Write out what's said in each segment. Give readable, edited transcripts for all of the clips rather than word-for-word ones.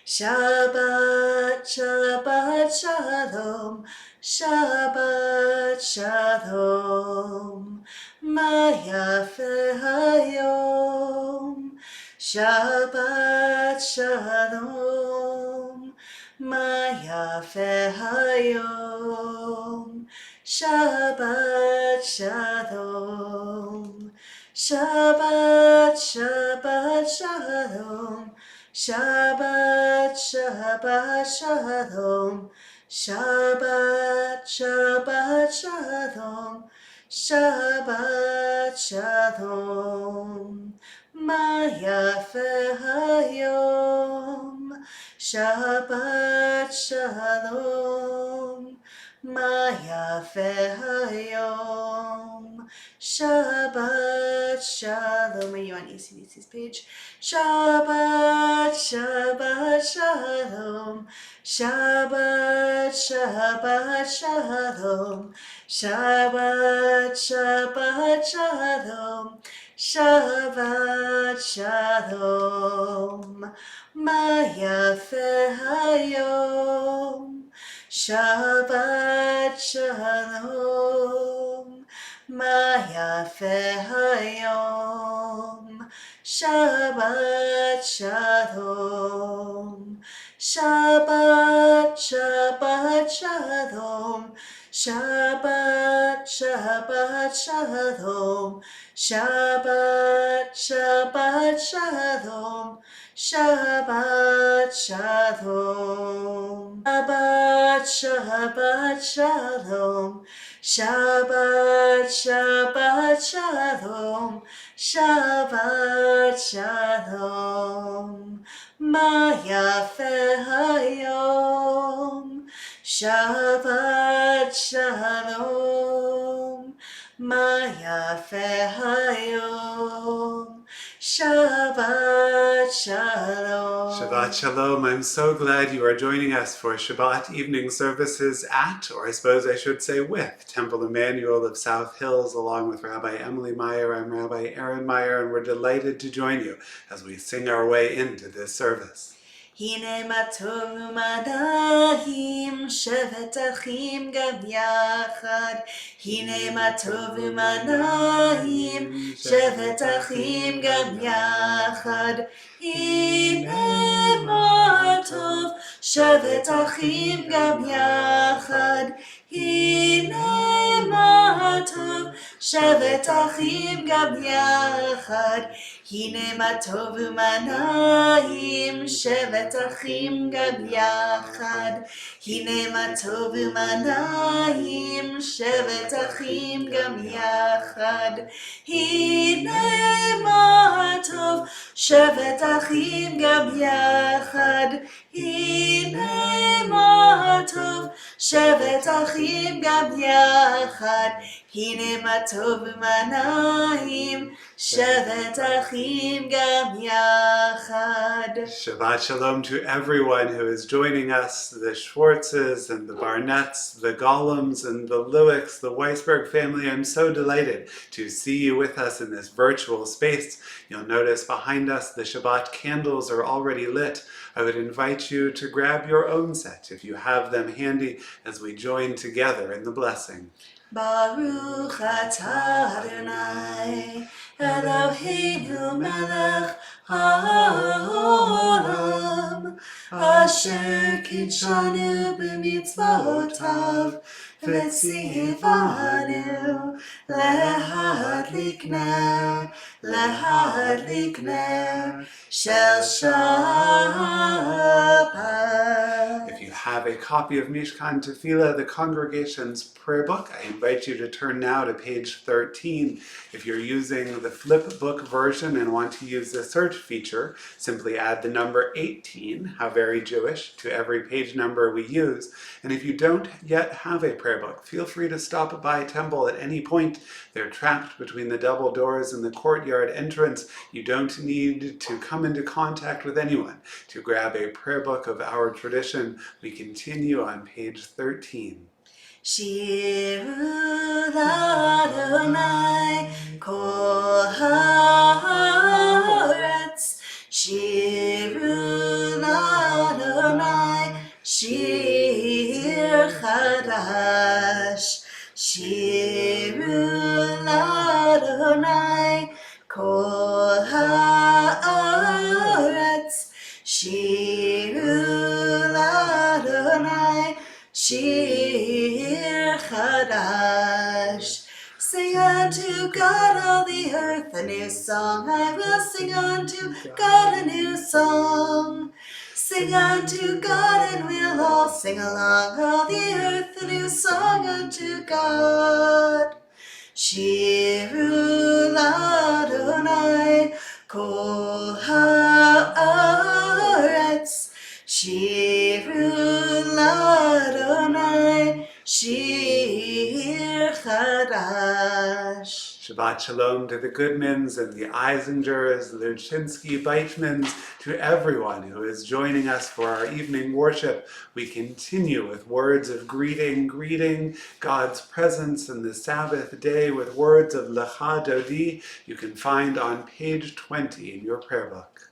Shabbat, Shabbat, Shalom, Shabbat, Shalom, Ma yafe hayom. Shabbat, Shalom, Ma yafe hayom. Shabbat, Shalom, Shabbat, Shabbat, Shalom, Shabbat, Shabbat, Shalom, Shabbat, Shabbat, Shalom, Shabbat, Shalom, Ma yafe hayom. Shabbat, Shalom, Ma yafe hayom. Shabbat, Shalom. Are you on ACDC's page? Shabbat, Shabbat, Shalom. Shabbat, Shabbat, Shalom. Shabbat, Shabbat, Shalom. Shabbat, Shalom. Ma yafe hayom. Shabbat, Shalom. Ma yafe hayom. Shabbat, Shalom. Shabbat, Shabbat, Shalom. Shabbat, Shabbat, Shalom. Shabbat, Shabbat, Shalom. Shabbat, Shalom. Shabbat, Shabbat, Shalom. Shabbat, Shabbat, Shalom. Shabbat, Shalom. Ma yafe hayom. Shabbat, Shalom. Ma yafe hayom. Shabbat Shalom. Shabbat Shalom. I'm so glad you are joining us for Shabbat evening services at, or I suppose I should say with, Temple Emmanuel of South Hills, along with Rabbi Emily Meyer. I'm Rabbi Aaron Meyer, and we're delighted to join you as we sing our way into this service. הנה מה טוב ומה נעים, שבת אחים גם יחד. הנה מה טוב ומה נעים, שבת אחים גם יחד. הנה מה טוב, שבת אחים גם יחד. הנה מה טוב, שבת אחים גם יחד. הנה מה טוב ומה נעים, שבת אחים גם יחד. הנה מה טוב ומה נעים, שבת אחים גם יחד. הנה מה טוב, שבת אחים גם יחד. הנה מה טוב, שבת אחים גם יחד. הנה מה טוב ומה נעים, שבת אחים גם יחד. Shabbat Shalom to everyone who is joining us, the Schwartzes and the Barnetts, the Gollums and the Lewicks, the Weisberg family. I'm so delighted to see you with us in this virtual space. You'll notice behind us the Shabbat candles are already lit. I would invite you to grab your own set if you have them handy as we join together in the blessing. Baruch atah Adonai, Eloheinu melech haolam, asher kidshanu b'mitzvotav, v'tzivanu lehadlik ner shel Shabbat. If you have a copy of Mishkan Tefillah, the congregation's prayer book, I invite you to turn now to page 13. If you're using the flip book version and want to use the search feature, simply add the number 18, how very Jewish, to every page number we use. And if you don't yet have a prayer book, feel free to stop by Temple at any point. They're trapped between the double doors in the courtyard entrance. You don't need to come into contact with anyone to grab a prayer book of our tradition. We continue on page 13. Shiru l'Adonai kol haaretz, Shiru l'Adonai Shiru l'Adonai Shir Chadash. Sing unto God all the earth a new song. I will sing unto God a new song. Sing unto God and we'll all sing along. All the earth a new song unto God. Shiru l'Adonai kol haaretz. Shiru l'Adonai shir chadash. Shabbat Shalom to the Goodmans and the Eisingers, the Luchinsky Beitmans, to everyone who is joining us for our evening worship. We continue with words of greeting God's presence in the Sabbath day with words of Lecha Dodi you can find on page 20 in your prayer book.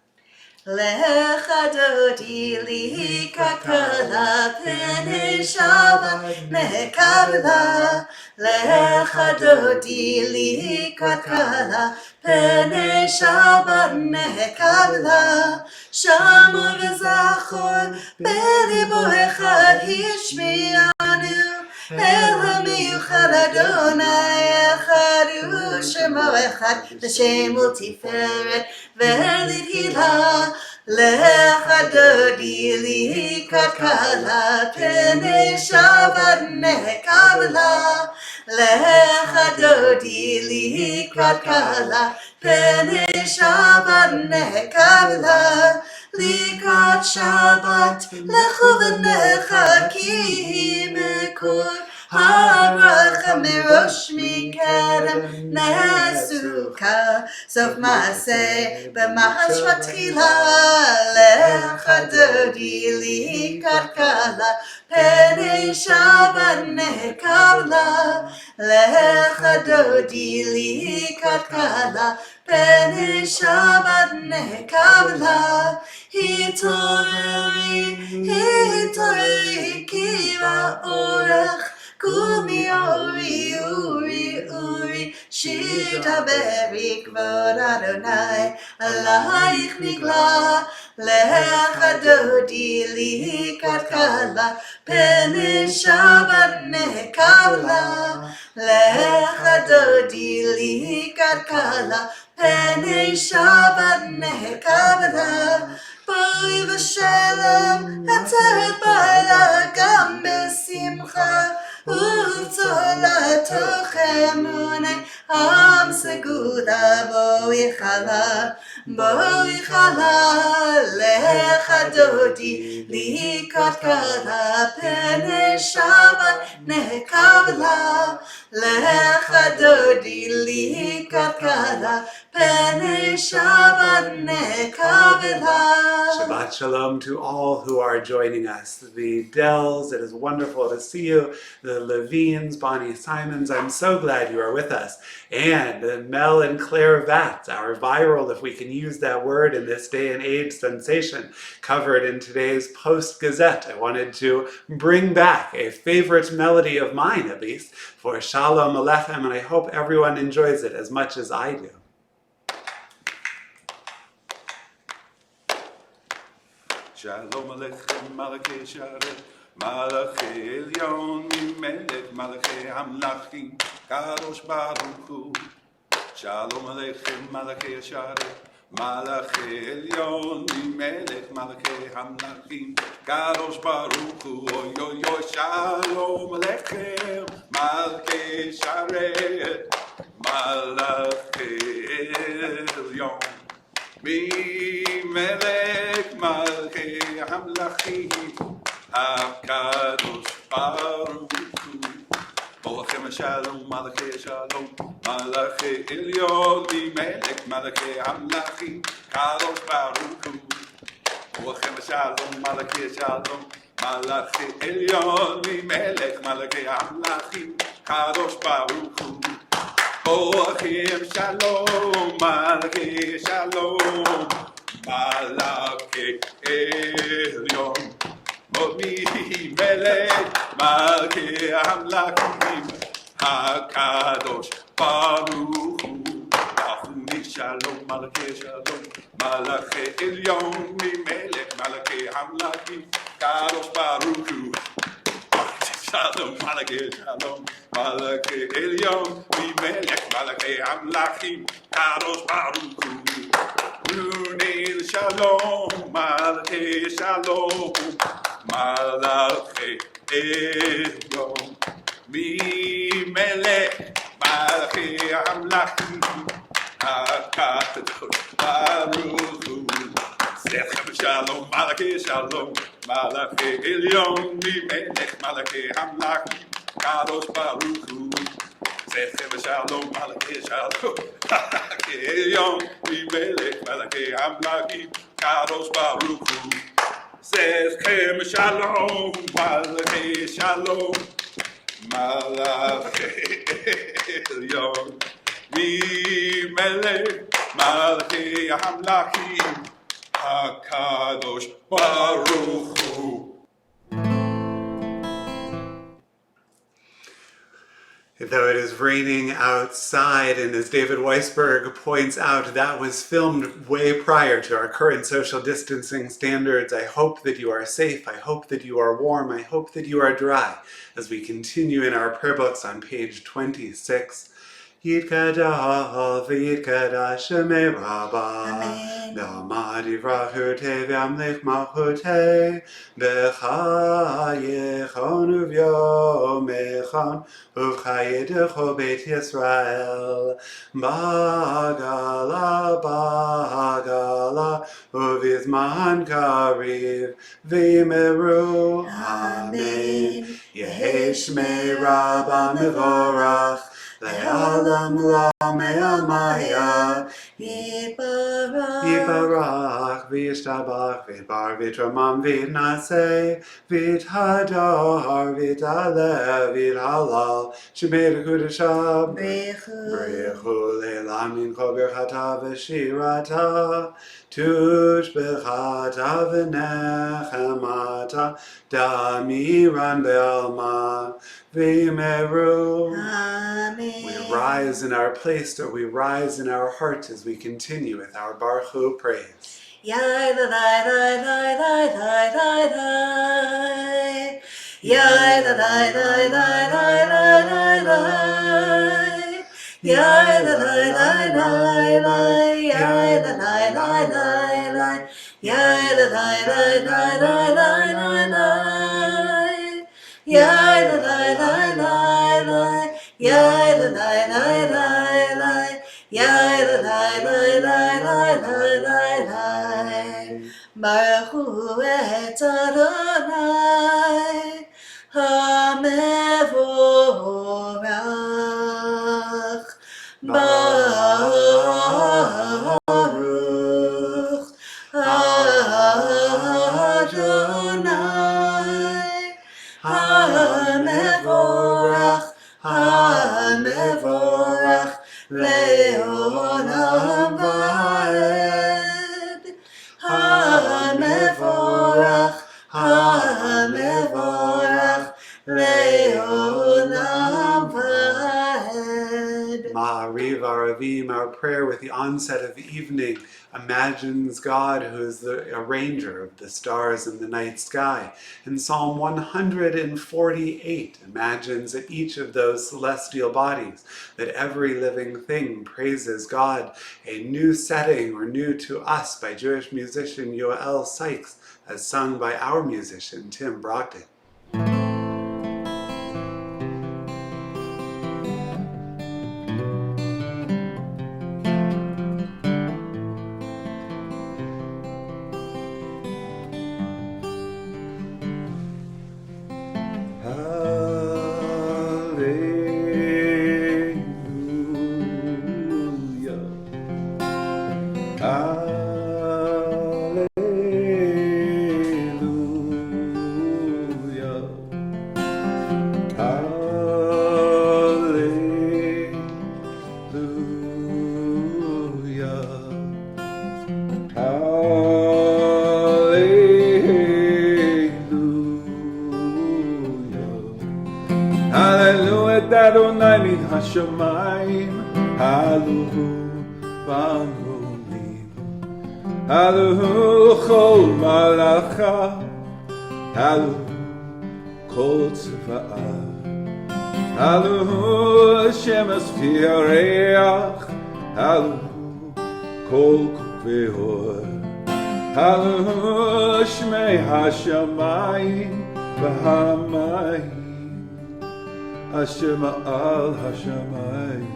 Lecha dodi li kakala pene Shabbat mekabla. Lecha dodi li kakala pene Shabbat mekabla. Shamor v'zachor belibo echad hishmianu. El hamiuchad Adonai echad hu shemo echad v'shemu tiferet v'lithilah. Lecha dodi li kakala pene Shabbat mekabla. Lecha dodi li kakala pene Shabbat mekabla. Likrat Shabbat lechu v'necha ki mekor haracha mirosh mikerem nesuka sof maaseh b'mahash vatchila. Lecha dodi li kakala pene Shabbat mekabla. Lecha dodi li kakala pene Shabbat mekabla. Hitoreri kiva orach Kumi uri shita beri kvod Adonai Alaich nigla. Lecha dodi li kakala pene Shabbat mekabla. Lecha dodi li kakala pene Shabbat mekabla. Boi v'shalom ateret ba'ala gam besimcha u'tzola tochem unei am seguda boi chala lecha dodi li kakala pene Shabbat mekabla. Lecha dodi li kakala pene Shabbat mekabla. Shabbat Shalom to all who are joining us. The Dells, it is wonderful to see you. The Levines, Bonnie Simons, I'm so glad you are with us. And Mel and Claire Vatz, our viral, if we can use that word in this day and age, sensation, covered in today's Post Gazette. I wanted to bring back a favorite melody of mine, at least, for Shalom Aleichem, and I hope everyone enjoys it as much as I do. Shalom Aleichem, Malachei Sharet, Malachei Elyon, Mimelech, Malachei Hamlachim, Kadosh Baruch Hu. Shalom Aleichem, Malachei Sharet, Malachei Elyon, Mimelech, Malachei Hamlachim, Kadosh Baruch Hu. Oy, oy, oy, Shalom Aleichem, Malachei Sharet, Malachei Elyon. Mimelech Malchei Hamlachim HaKadosh Baruch Hu. Olachem Shalom, Malachei Shalom, Malachei Elyon. Mimelech Malchei Hamlachim Kadosh Baruch Hu. Olachem Shalom, Malachei Shalom, Malachei Elyon. Mimelech Malchei Hamlachim Kadosh Baruch Hu. Olachem Shalom, Malachei Shalom, Malachei Elyon. Mimelech Malchei Hamlachim HaKadosh Baruch Hu. Shalom, Malakei Shalom, Malakei Elyon, Mimelech, Malakei Hamlachim, Kadosh Baruch Hu. Shalom, Malakei Shalom, Malakei Elyon, Mimelech, Malakei Hamlachim, Kadosh Baruch Hu. Lunil Shalom, Malakei Shalom, Malakei Elyon, Mimelech, Malakei Hamlachim, Kadosh Baruch Hu. Sechem Shalom, Malakei Shalom, Malakei Elyon, Mimelech, Malakei Hamlachim, Kadosh Baruch Hu. Sechem Shalom, Malakei Shalom, Malakei Elyon, Mimelech, Malakei Hamlachim, Kadosh Baruch Hu. Sechem Shalom, Malakei Shalom, Malakei Elyon, Mimelech, Malakei Hamlachim, HaKadosh Baruch Hu. Though it is raining outside, and as David Weisberg points out, that was filmed way prior to our current social distancing standards. I hope that you are safe. I hope that you are warm. I hope that you are dry as we continue in our prayer books on page 26. Yitkadal v'yitkadash shemei Rabbah V'amad yivrachutei v'amlech malchutei B'chayechon uvyomechon Uvchayedecho Beit Yisrael Bagala Bagala Uvizman Kariv V'yimeru Amen Yehi Shmei Rabbah Mevorach Le'alam Lamei Maya Yibarach V'yishtabach V'yidbar V'yitramam V'yitnaseh V'yithadar V'yitalev V'yithalal Shemei L'Kudashah B'rechu Le'elam Mincho Birchata V'shirata Tushbechata V'nechemata Damiran Be'alma V'yimeru. We rise in our place, or we rise in our heart as we continue with our Baruch Hu praise. Yai da da da da da da da da. Yai da da da da da da da da. Yai da da da da da. Yai da da da da da. Yai da da da da da da da. Yai da da da da da. Yai da da da da da. Yai da da da da da da da. Baruch Hu et Adonai HaMevorach Baruch Adonai HaMevorach HaMevorach Le'olam va'ed HaMevorach HaMevorach Le'olam va'ed. Ma'ariv Aravim, our prayer with the onset of evening, imagines God who is the arranger of the stars in the night sky. And Psalm 148 imagines that each of those celestial bodies, that every living thing praises God, a new setting or new to us by Jewish musician Yoel Sykes, as sung by our musician Tim Brogdon. Hallelujah, Adonai min hashamayim, Hallelujah, v'amrumim. Halu chol malacha, halu kol tzva'ah. Halu Hashem asfireach, halu kol kuvehor. Halu shmei hashamayim v'hamayim, asher ma'al hashamayim.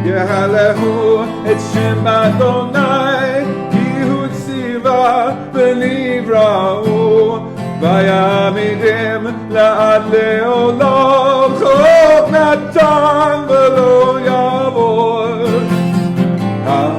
Yehalehu et shem Adonai, ki hu tziva v'nivra'u, vayamirim la'ad le'olam, chok natan v'lo yavor. Hallelujah.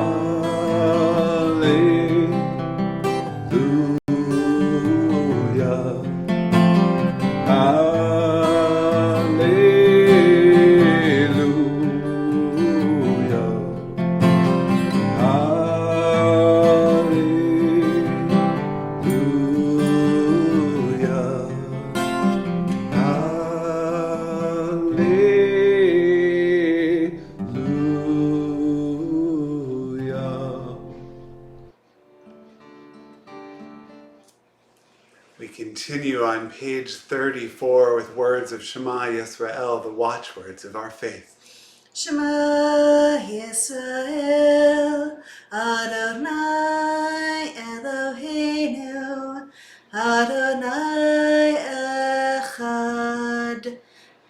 We continue on page 34 with words of Shema Yisrael, the watchwords of our faith. Shema Yisrael, Adonai Eloheinu, Adonai Echad,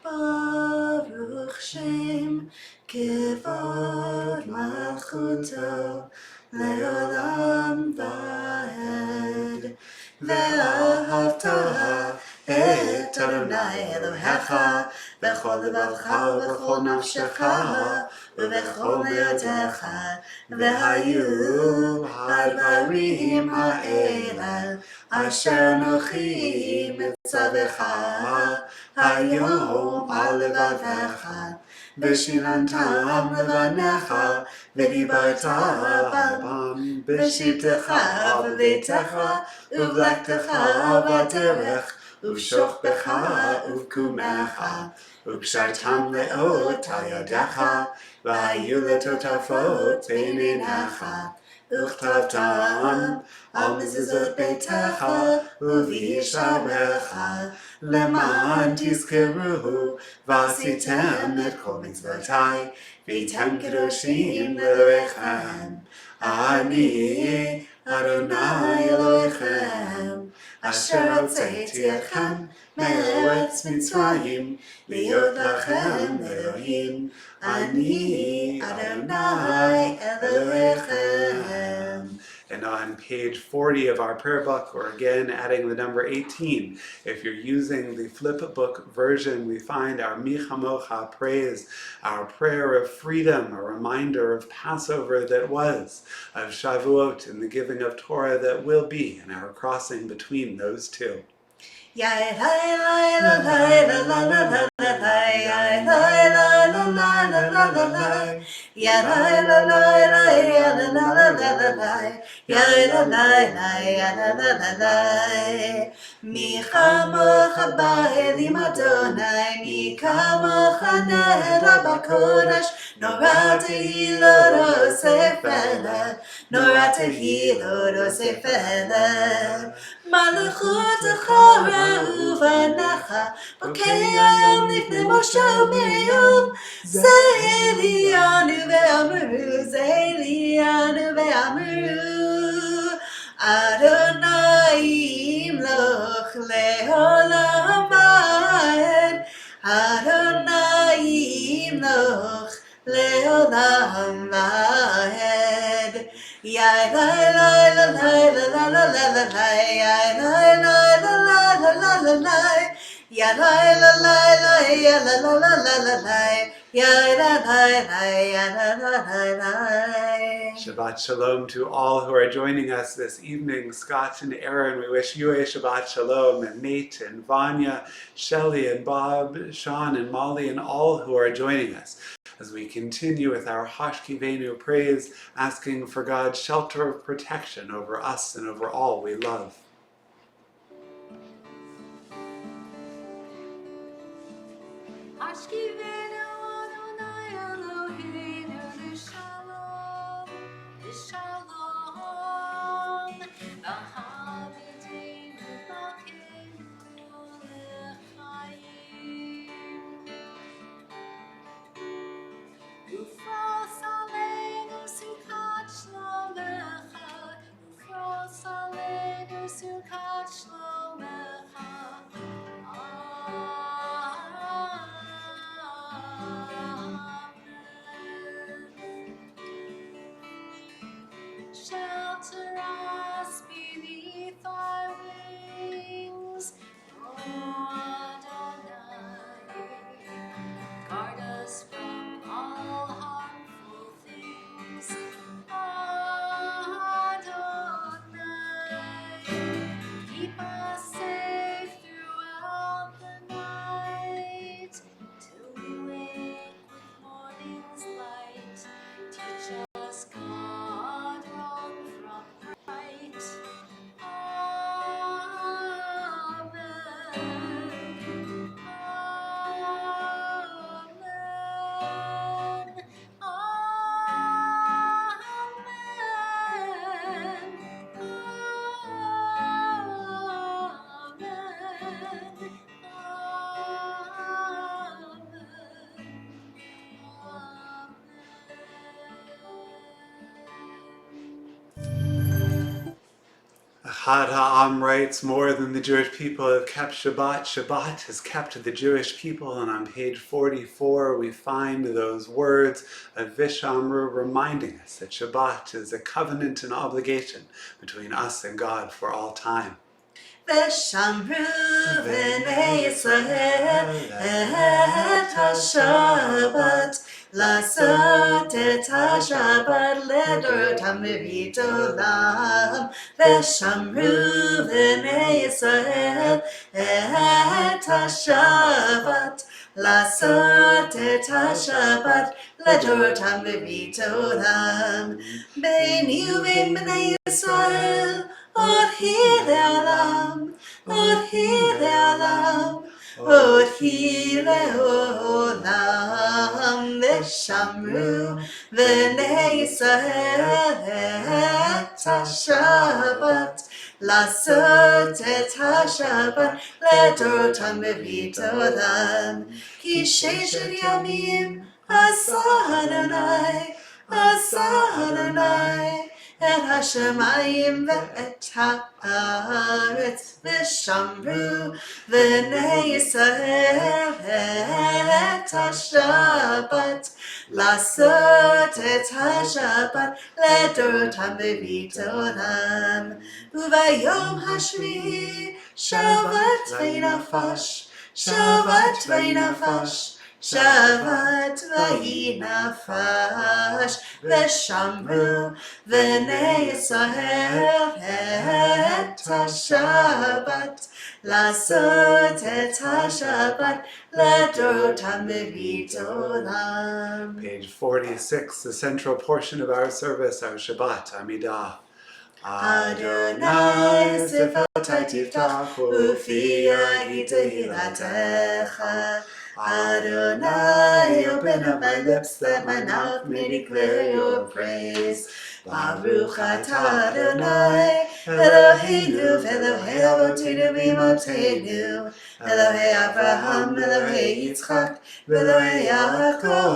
Baruch Shem, Kivod Malchuto, Leolam Vaed, Ve'ahavta et Adonai Elohecha, B'chol levacha u'b'chol nafshecha u'b'chol me'otecha, v'hayu ha'dvarim ha'ela asher anochi mitzavecha hayom al levavecha, v'shinantam levanecha, v'dibarta b'albam, v'shivtecha v'beitecha, u'vlektecha b'derech, uv'shochbecha uv'kumecha, uv'shartam le'ot hayadecha, v'hayu letotafot beinenecha, uchtavtam al mezuzot beitecha, uv'yisharecha, leman tizkeruhu, v'asitem et kol mitzvotai, v'yitem kedoshim le'elechem. Ani Adonai Elohechem, asher hotzeiti etchem me'eretz Mitzrayim, liot lachem Elohim. Ani Adonai Elohechem. And on page 40 of our prayer book, we're again adding the number 18. If you're using the flip book version, we find our Mi Chamocha praise, our prayer of freedom, a reminder of Passover that was, of Shavuot and the giving of Torah that will be, and our crossing between those two. Mi chamocha ba'elim Adonai, mi kamocha nehera b'kodesh, nora tehi lo rosefele, nora tehi lo rosefele. Malachutecha re'uvanecha, bokei hayom lifnei Moshe u'Miriam, ze'elianu ve'amru, Adonai imloch le'olam va'ed, Adonai imloch le'olam va'ed. Yai lai lai la lai la la la la la lai, yai lai lai la la la la la lai, yai lai la lai lai ya la la la la la lai, yai la lai lai ya la la la lai. Shabbat Shalom to all who are joining us this evening. Scott and Aaron, we wish you a Shabbat Shalom, and Nate and Vanya, Shelley and Bob, Sean and Molly, and all who are joining us as we continue with our Hashkivenu praise, asking for God's shelter of protection over us and over all we love. Hashkivenu Adonai Eloheinu Shalom, Shalom, Ahamidenu Malkeinu Lechaim. Ufros aleinu sukat shlomecha, Ufros aleinu sukat shlomecha. Amen. Shelter us beneath thy wings, O Adonai. Guard us from all harmful things, Adonai. Keep us safe throughout the night, till we wake with morning's light. Teach us, God, wrong from right. Amen. Amen. Ahad Ha'am writes, more than the Jewish people have kept Shabbat, Shabbat has kept the Jewish people. And on page 44 we find those words of Vishamru reminding us that Shabbat is a covenant and obligation between us and God for all time. ושמרו בני ישראל את השבת, לעשות את השבת לדורותם בברית עולם. ושמרו בני ישראל את השבת, לעשות את השבת לדורותם בברית עולם. ביני ובין בני ישראל עוד היא לעולם, עוד היא לעולם, עוד היא לעולם. ושמרו בני ישראל את השבת, לעשות את השבת לדורותם בברית עולם. כי ששת ימים עשה אדוני, עשה אדוני את השמיים ואת הארץ. ושמרו בני ישראל את השבת, לעשות את השבת לדורותם בברית עולם. וביום השביעי שבת וינפש, שבת וינפש, שבת וינפש. ושמרו בני ישראל את השבת, לעשות את השבת לדורותם בברית עולם. Page 46, the central portion of our service, our Shabbat, Amidah. Adonai sefotay tiftach ufi yagi tehillatech. Adonai, open up my lips that my mouth may declare your praise. Baruch atah Adonai, Eloheinu v'Elohei Avotenu v'Imotenu, Elohei Avraham, Elohei Yitzchak, v'Elohei Yaakov,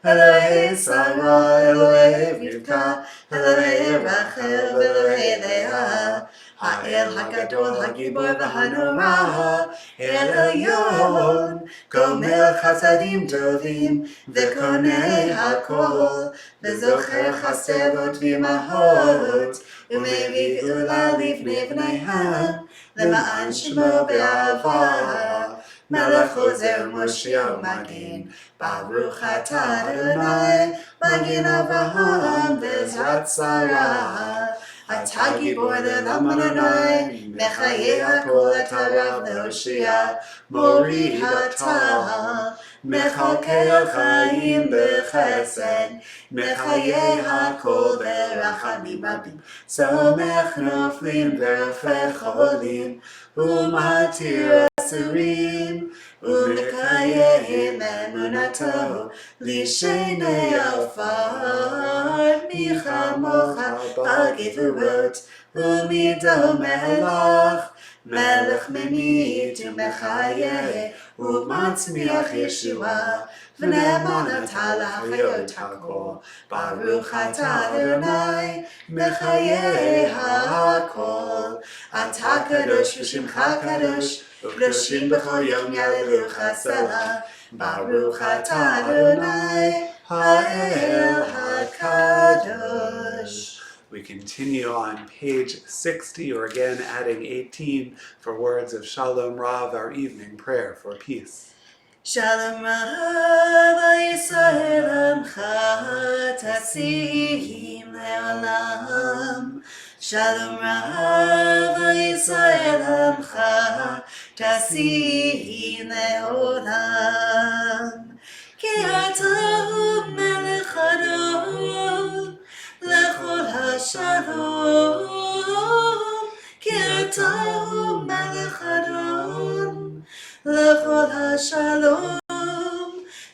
Elohei Sarah, Elohei Rivka, Elohei Rachel, v'Elohei Leah. Ha'el ha'gadol ha'gibor v'hanora, El Elyon, gomel chasadim tovim, v'konei ha'kol, v'zocher chasevot v'imahot, u'mevii geula livnei bneihem, למען שמו באהבה. מלך עוזר מושיע ומגן, ברוך אתה אדוני, מגן אברהם בעזרת שרה. אתה גיבור לעולם אדוני, מחיי הכל אתה רב להושיע, מוריד אתה. מחכה חיים בחסד, מחיי הכל ברחמים רבים, סומך נופלים ורופא חולים, ומתיר אסורים, ומקיים emunato lishenei afar michamocha bagivurot umido melech melech memit umechaye umatzmiach Yeshua v'ne'emanat halachayot hakol Baruch atah Adonai mechaye hakol Ata kadosh v'shimcha kadosh Kadoshim b'chol yom yalelucha selah Baruch atah Adonai ha'el hakadosh. We continue on page 60, or again adding 18 for words of Shalom Rav, our evening prayer for peace. Shalom Rav Yisrael Amcha Tasim Leolam Shalom Rav Yisrael Amcha Tasim Leolam Ki Ata Melech Adon Lechol HaShalom Ki Ata Melech Adon Lechol HaShalom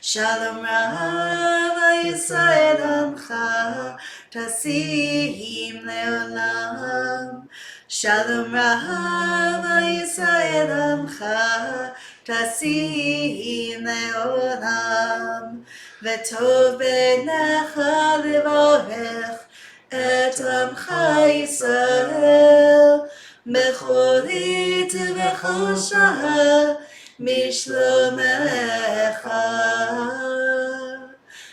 Shalom Rav Yisrael Amcha Tasim Leolam Shalom Rav Yisrael Amcha Tasim Leolam V'tov b'necha levorech Et Amcha Yisrael Mecholit v'chol shah Mishlomecha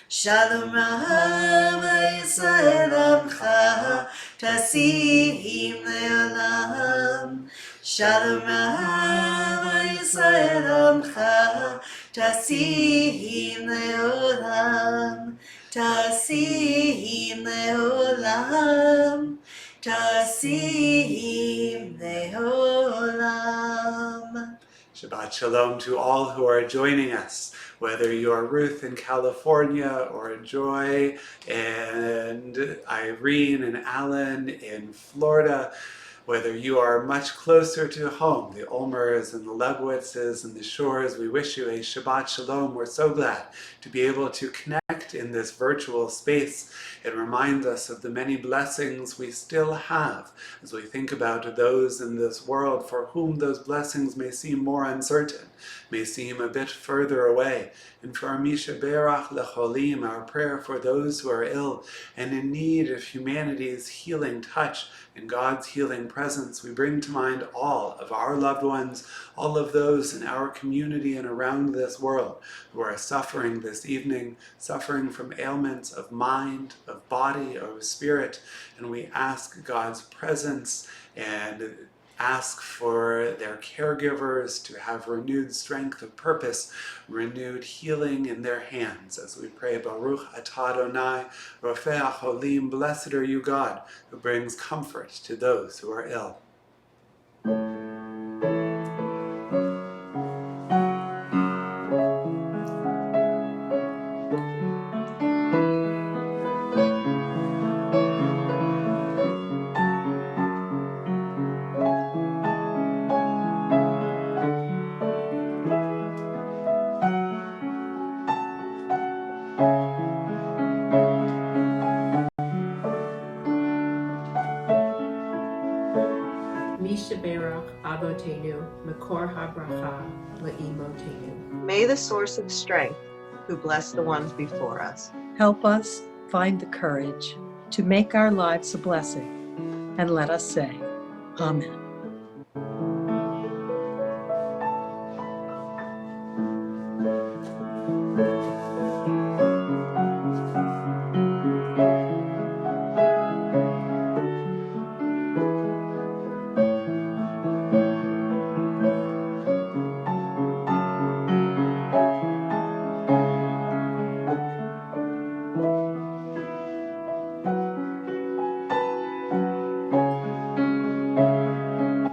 Shalom Rav Yisrael Amcha Tasim Leolam Shalom Rav Yisrael Amcha Tasim Leolam Tasim Leolam Tasim Leolam. Shabbat Shalom to all who are joining us, whether you are Ruth in California or Joy and Irene and Alan in Florida, whether you are much closer to home, the Ulmers and the Lebwitzes and the Shores, we wish you a Shabbat Shalom. We're so glad to be able to connect in this virtual space. It reminds us of the many blessings we still have as we think about those in this world for whom those blessings may seem more uncertain, may seem a bit further away. And for our Misha Berach Lecholim, our prayer for those who are ill and in need of humanity's healing touch and God's healing presence, we bring to mind all of our loved ones, all of those in our community and around this world who are suffering this evening, suffering from ailments of mind, of body, or of spirit. And we ask God's presence and ask for their caregivers to have renewed strength of purpose, renewed healing in their hands as we pray, Baruch atah Adonai, Rofei HaCholim, blessed are you, God, who brings comfort to those who are ill. Mishaberach Avotenu, Makor HaBracha, Le'imotenu. May the source of strength, who bless the ones before us, help us find the courage to make our lives a blessing, and let us say, Amen.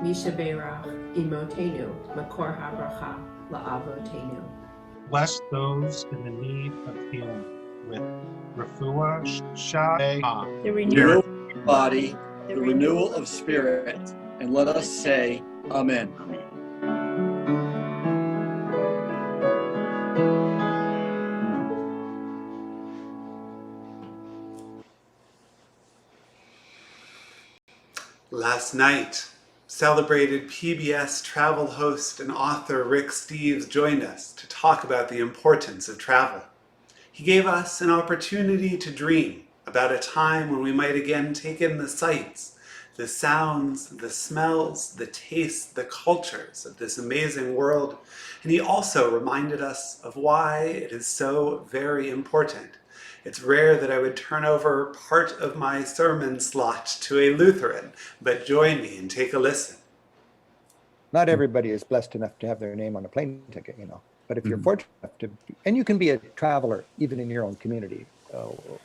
Mishaberach Imotenu, Makor HaBracha, La'avotenu. Bless those in the need of healing with refuah sha'ah, the renewal of body, the renewal of spirit, and let us say, Amen. Amen. Last night, celebrated PBS travel host and author Rick Steves joined us to talk about the importance of travel. He gave us an opportunity to dream about a time when we might again take in the sights, the sounds, the smells, the tastes, the cultures of this amazing world. And he also reminded us of why it is so very important. It's rare that I would turn over part of my sermon slot to a Lutheran, but join me and take a listen. Not everybody is blessed enough to have their name on a plane ticket, but if you're fortunate enough to, and you can be a traveler even in your own community,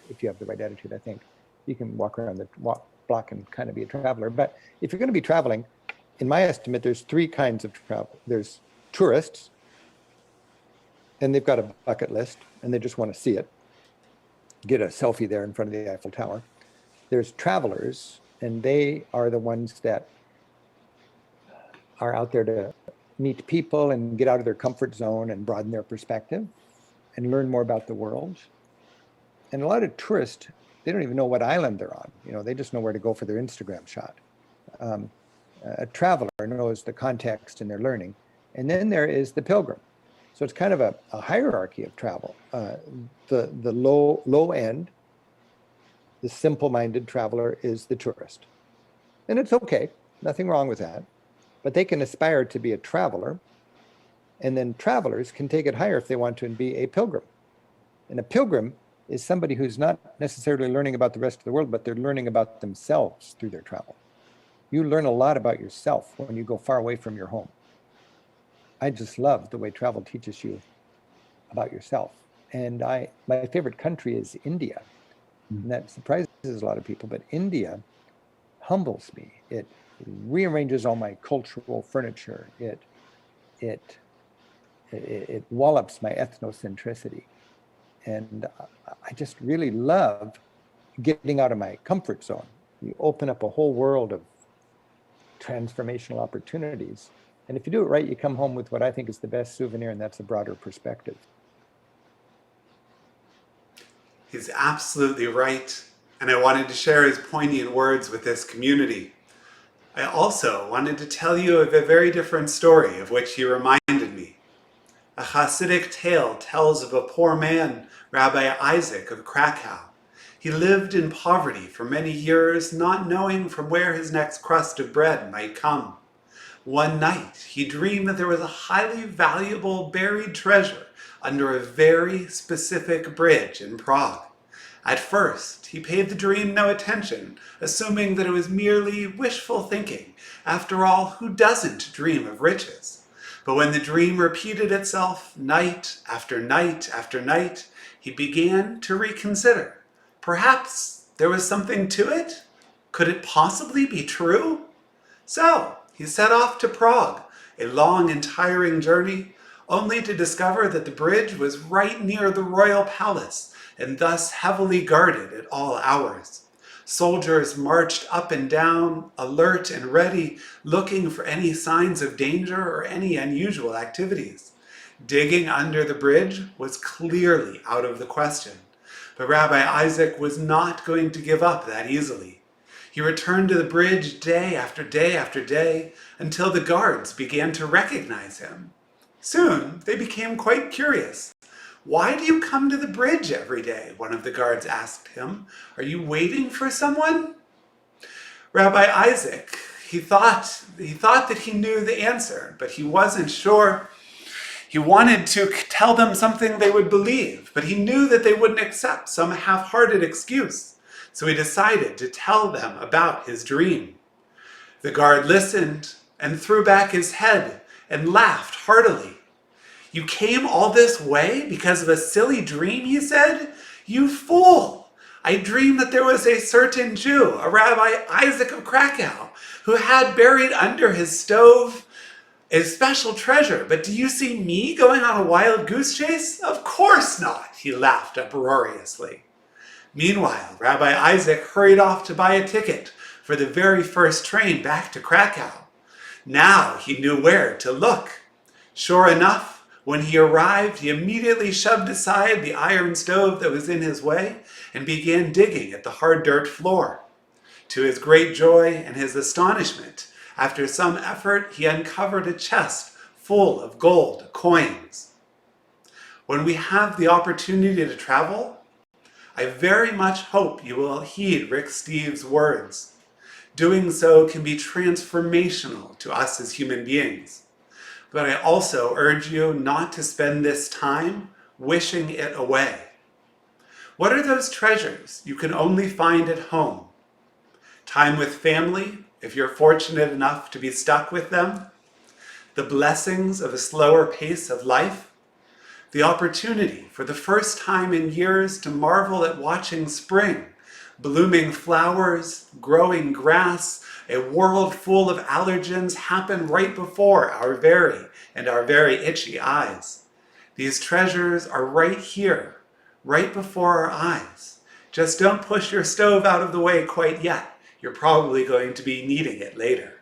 if you have the right attitude, I think you can walk around the block and kind of be a traveler. But if you're going to be traveling, in my estimate, there's three kinds of travel. There's tourists, and they've got a bucket list, and they just want to see it. Get a selfie there in front of the Eiffel Tower. There's travelers, and they are the ones that are out there to meet people and get out of their comfort zone and broaden their perspective and learn more about the world. And a lot of tourists, they don't even know what island they're on. They just know where to go for their Instagram shot. A traveler knows the context and their learning. And then there is the pilgrim. So it's kind of a hierarchy of travel. The low end, the simple-minded traveler is the tourist. And it's okay, nothing wrong with that. But they can aspire to be a traveler, and then travelers can take it higher if they want to and be a pilgrim. And a pilgrim is somebody who's not necessarily learning about the rest of the world, but they're learning about themselves through their travel. You learn a lot about yourself when you go far away from your home. I just love the way travel teaches you about yourself. And my favorite country is India. And that surprises a lot of people, but India humbles me. It rearranges all my cultural furniture. It wallops my ethnocentricity. And I just really love getting out of my comfort zone. You open up a whole world of transformational opportunities. And if you do it right, you come home with what I think is the best souvenir, and that's a broader perspective. He's absolutely right. And I wanted to share his poignant words with this community. I also wanted to tell you of a very different story of which he reminded me. A Hasidic tale tells of a poor man, Rabbi Isaac of Krakow. He lived in poverty for many years, not knowing from where his next crust of bread might come. One night, he dreamed that there was a highly valuable buried treasure under a very specific bridge in Prague. At first, he paid the dream no attention, assuming that it was merely wishful thinking. After all, who doesn't dream of riches? But when the dream repeated itself night after night after night, he began to reconsider. Perhaps there was something to it? Could it possibly be true? So, he set off to Prague, a long and tiring journey, only to discover that the bridge was right near the royal palace, and thus heavily guarded at all hours. Soldiers marched up and down, alert and ready, looking for any signs of danger or any unusual activities. Digging under the bridge was clearly out of the question, but Rabbi Isaac was not going to give up that easily. He returned to the bridge day after day after day, until the guards began to recognize him. Soon, they became quite curious. "Why do you come to the bridge every day?" one of the guards asked him. "Are you waiting for someone?" Rabbi Isaac, he thought that he knew the answer, but he wasn't sure. He wanted to tell them something they would believe, but he knew that they wouldn't accept some half-hearted excuse. So he decided to tell them about his dream. The guard listened and threw back his head and laughed heartily. "You came all this way because of a silly dream," he said. "You fool! I dreamed that there was a certain Jew, a Rabbi Isaac of Krakow, who had buried under his stove a special treasure. But do you see me going on a wild goose chase? Of course not," he laughed uproariously. Meanwhile, Rabbi Isaac hurried off to buy a ticket for the very first train back to Krakow. Now he knew where to look. Sure enough, when he arrived, he immediately shoved aside the iron stove that was in his way and began digging at the hard dirt floor. To his great joy and his astonishment, after some effort, he uncovered a chest full of gold coins. When we have the opportunity to travel, I very much hope you will heed Rick Steves' words. Doing so can be transformational to us as human beings. But I also urge you not to spend this time wishing it away. What are those treasures you can only find at home? Time with family, if you're fortunate enough to be stuck with them. The blessings of a slower pace of life. The opportunity for the first time in years to marvel at watching spring, blooming flowers, growing grass, a world full of allergens happen right before our very itchy eyes. These treasures are right here, right before our eyes. Just don't push your stove out of the way quite yet. You're probably going to be needing it later.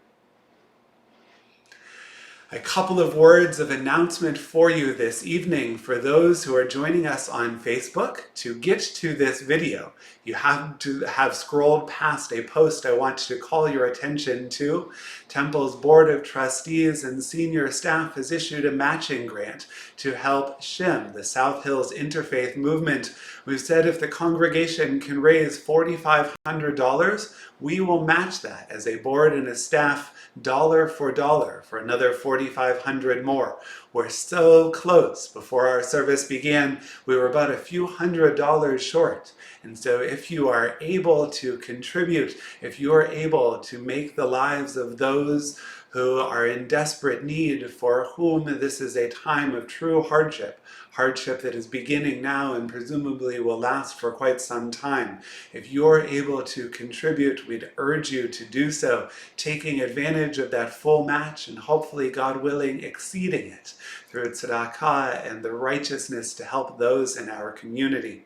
A couple of words of announcement for you this evening for those who are joining us on Facebook. To get to this video, you have to have scrolled past a post I want to call your attention to. Temple's Board of Trustees and senior staff has issued a matching grant to help SHIM, the South Hills Interfaith Movement. We've said if the congregation can raise $4,500, we will match that as a board and a staff dollar for dollar for another $4,500 more. We're so close. Before our service began, we were about a few $100s short. And so if you are able to contribute, if you are able to make the lives of those who are in desperate need, for whom this is a time of true hardship that is beginning now and presumably will last for quite some time. If you're able to contribute, we'd urge you to do so, taking advantage of that full match and hopefully, God willing, exceeding it through tzedakah and the righteousness to help those in our community.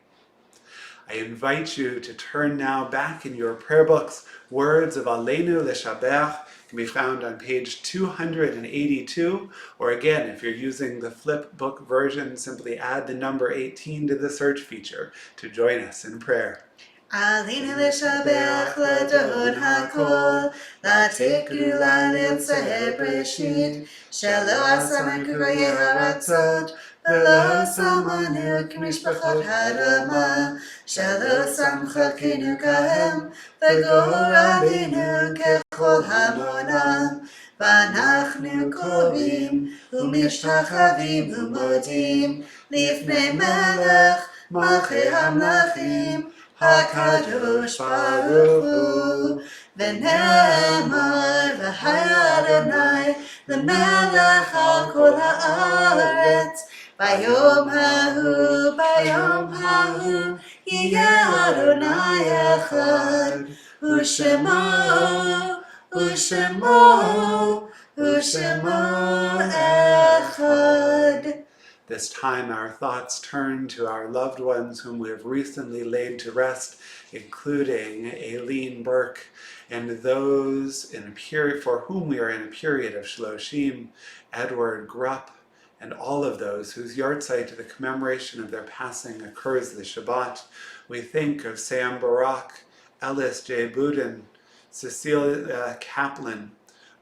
I invite you to turn now back in your prayer books. Words of Aleinu L'Shabbat can be found on page 282, or again, if you're using the flip book version, simply add the number 18 to the search feature to join us in prayer. Aleinu L'Shabbat L'Adon HaKol, L'Atik Gdula L'Tzeh Breshit, Shelo Asanu K'goyei Haratzot, V'lo Samanu K'mishpachot Hadama, Shelo Sam Chalkenu Kahem, V'goralinu Kechol Hamonam, V'anachnu Korim, U'mishtachavim U'modim, Lifnei Melech, Malchei HaMlachim, HaKadosh Baruch Hu, V'ne'emar v'haya Adonai, L'melech al kol ha'aretz, Bayom hahu, Yiyeh Adonai echad, U'shemo echad. This time our thoughts turn to our loved ones whom we have recently laid to rest, including Aileen Burke and those for whom we are in a period of Shloshim, Edward Grupp, and all of those whose yahrzeit to the commemoration of their passing occurs this Shabbat. We think of Sam Barak, Ellis J. Budin, Cecilia Kaplan,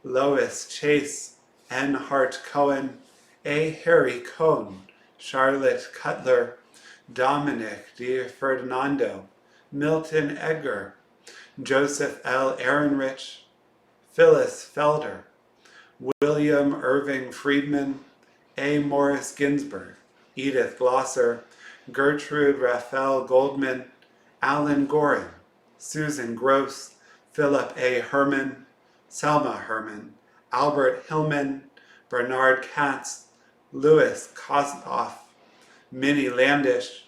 Lois Chase, N. Hart Cohen, A. Harry Cohn, Charlotte Cutler, Dominic Di Ferdinando, Milton Edgar, Joseph L. Ehrenrich, Phyllis Felder, William Irving Friedman, A. Morris Ginsburg, Edith Glosser, Gertrude Raphael Goldman, Alan Gorin, Susan Gross, Philip A. Herman, Selma Herman, Albert Hillman, Bernard Katz, Louis Kosloff, Minnie Landish,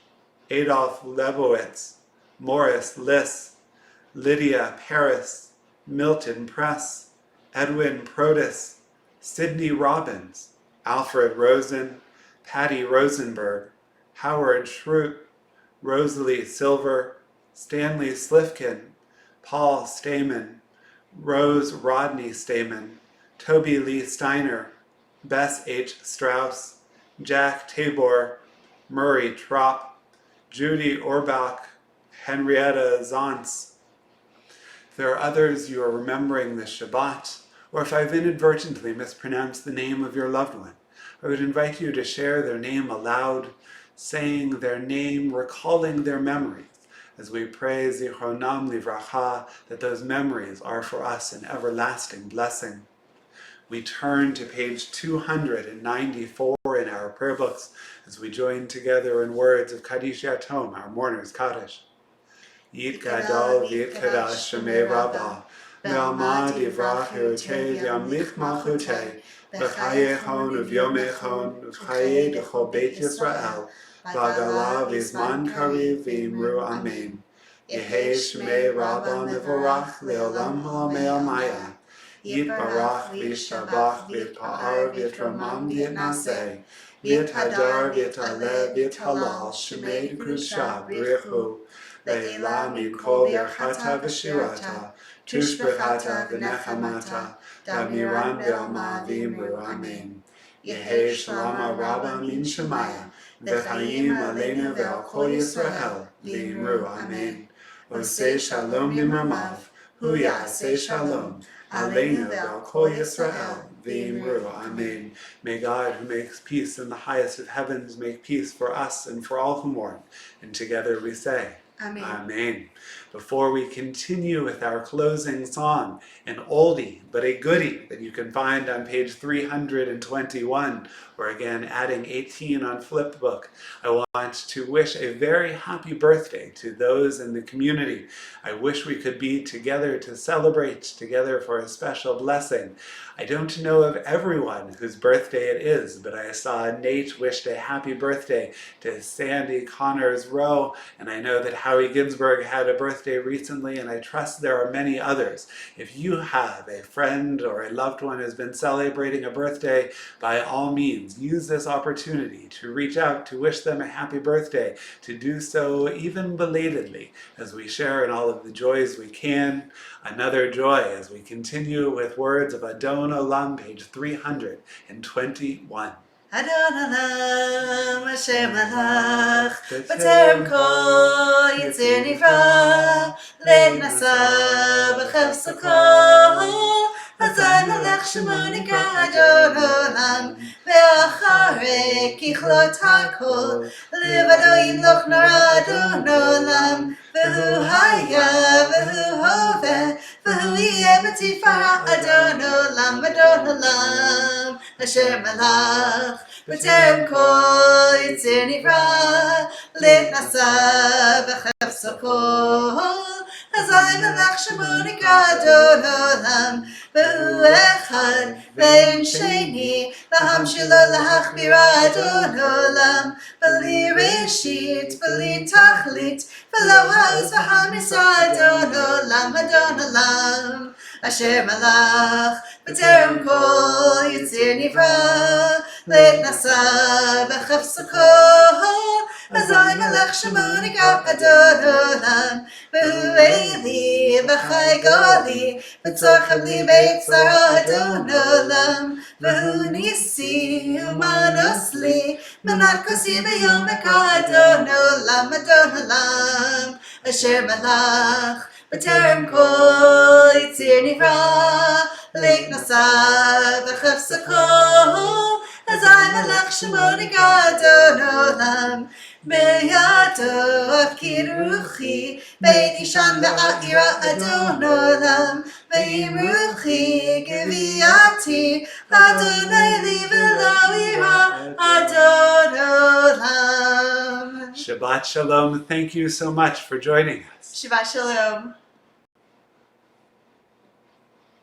Adolf Lebowitz, Morris Liss, Lydia Paris, Milton Press, Edwin Protis, Sidney Robbins, Alfred Rosen, Patty Rosenberg, Howard Schrute, Rosalie Silver, Stanley Slifkin, Paul Stamen, Rose Rodney Stamen, Toby Lee Steiner, Bess H. Strauss, Jack Tabor, Murray Tropp, Judy Orbach, Henrietta Zantz. If there are others you are remembering this Shabbat, or if I've inadvertently mispronounced the name of your loved one, I would invite you to share their name aloud, saying their name, recalling their memories, as we pray Zichronam Livracha, that those memories are for us an everlasting blessing. We turn to page 294 in our prayer books as we join together in words of Kaddish Yatom, our mourner's Kaddish. Yit Gadol V'Yit Kadash Shemei Rabbah, Ve'amad Yivrach Hirutei V'Yamlich Malchutei, V'chayechon Uv'yomechon V'chayei D'chol Beit Yisrael, V'agala V'zman Kariv V'imru Amen. Yehei Shemei Rabbah Mevorach Le'olam Halamei Amaya. Yitbarach v'yishtabach v'yitpa'ar v'yitramam v'yitnaseh v'yithadar v'yitalev v'yithalal shemei d'krusha b'richu le'ila min kol birchata v'shirata tushbechata v'nechamata damiran v'alma v'imru amen. Yehei shalama rabba min shemaya v'chaim aleinu v'al kol Yisrael v'imru amen. Oseh shalom b'mamav hu ya'aseh shalom Aleinu ve'al kol Yisrael v'imru amen. May God, who makes peace in the highest of heavens, make peace for us and for all who mourn. And together we say, Amen. Amen. Before we continue with our closing song, an oldie but a goodie that you can find on page 321, or again adding 18 on Flipbook, I want to wish a very happy birthday to those in the community. I wish we could be together to celebrate together for a special blessing. I don't know of everyone whose birthday it is, but I saw Nate wished a happy birthday to Sandy Connors Rowe, and I know that Howie Ginsberg had a birthday recently, and I trust there are many others. If you have a friend or a loved one who has been celebrating a birthday, by all means, use this opportunity to reach out to wish them a happy birthday, to do so even belatedly, as we share in all of the joys we can. Another joy as we continue with words of Adon Olam, page 321. Adon Olam, Hashem Malach, B'terem kol Yitzir Nivra, Leil Nasa b'chefsa kol, Hazai Malach Shemo Nikra Adon Olam, Ve'acharei kichlot hakol, Levado yimloch nara Adon Olam, V'hu haya, v'hu hoveh, V'hu yeh b'tifara Adon Olam, Adon Olam, Hashem Malach, B'terem kol Yitzir Nivra, Leil Nasa b'chefsa kol, Hazai Malach Shemo Nikra Adon Olam, V'hu echad ve'en sheni, L'ham shelo l'hachbira Adon Olam, V'li reshit, v'li tachlit, V'lo ha'uz v'ha'misa Adon Olam, Adon Olam, Asher Malach, B'terem kol Yitzir Nivra, Leil Nasa b'chefsa kol, Hazai Malach Shemo Nikra Adon Olam, V'hu Eli v'chai goli, V'tzorchem li b'tzara Adon Olam, V'hu nisi u'manos li, Menat kosi b'yom Adon Olam, Adon Olam, Asher Malach, B'terem kol Yitzir Nivra, Leil Nasa b'chefsa kol, Hazai Malach Shemo Nikra Adon Olam, Beyado afkir ruchi, Beitishan ve'a'ira Adon Olam, Ve'im ruchi geviati, Adonai li v'lo ira Adon Olam. Shabbat Shalom. Thank you so much for joining us. Shabbat Shalom.